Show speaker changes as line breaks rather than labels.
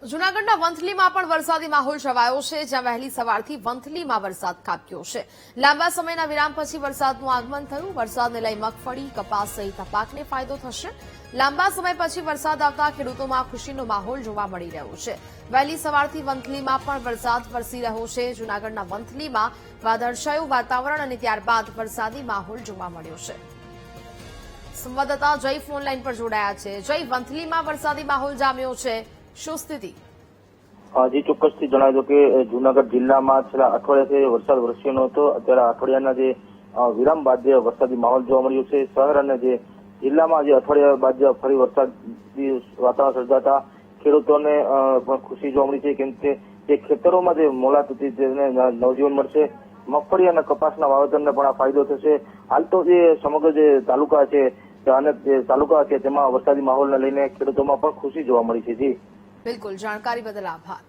જૂનાગઢના વંથલીમાં પણ વરસાદી માહોલ છવાયો છે, જ્યાં વહેલી સવારથી વંથલીમાં વરસાદ ખાબક્યો છે। લાંબા સમયના વિરામ પછી વરસાદનું આગમન થયું। વરસાદને લઈ મગફળી, કપાસ સહિતના પાકને ફાયદો થશે। લાંબા સમય પછી વરસાદ આવતા ખેડૂતોમાં ખુશીનો માહોલ જોવા મળી રહ્યો છે। વહેલી સવારથી વંથલીમાં પણ વરસાદ વરસી રહ્યો છે। જૂનાગઢના વંથલીમાં વાદળછાયું વાતાવરણ અને ત્યારબાદ વરસાદી માહોલ જોવા મળ્યો છે। સંવાદદાતા જય ફોન લાઈન પર જોડાયા છે। જય, વંથલીમાં વરસાદી માહોલ જામ્યો છે, શું સ્થિતિ?
જી, ચોક્કસથી જણાવી દો કે જૂનાગઢ જિલ્લામાં છેલ્લા અઠવાડિયાથી વરસાદ વરસ્યો નહોતો। અત્યારે અઠવાડિયાના જે વિરામ બાદ જે વરસાદી માહોલ જોવા મળ્યો છે। શહેર અને જે જિલ્લામાં જે અઠવાડિયા બાદ ફરી વરસાદી વાતાવરણ સર્જાતા ખેડૂતોને પણ ખુશી જોવા મળી છે, કેમ કે જે ખેતરોમાં જે મોલાત હતી તેને નવજીવન મળશે। મગફળી અને કપાસના વાવેતરને પણ આ ફાયદો થશે। હાલ તો જે સમગ્ર જે તાલુકા છે અનેક જે તાલુકા છે તેમાં વરસાદી માહોલને લઈને ખેડૂતોમાં પણ ખુશી જોવા મળી છે। જી
બિલકુલ, જાણકારી બદલ આભાર।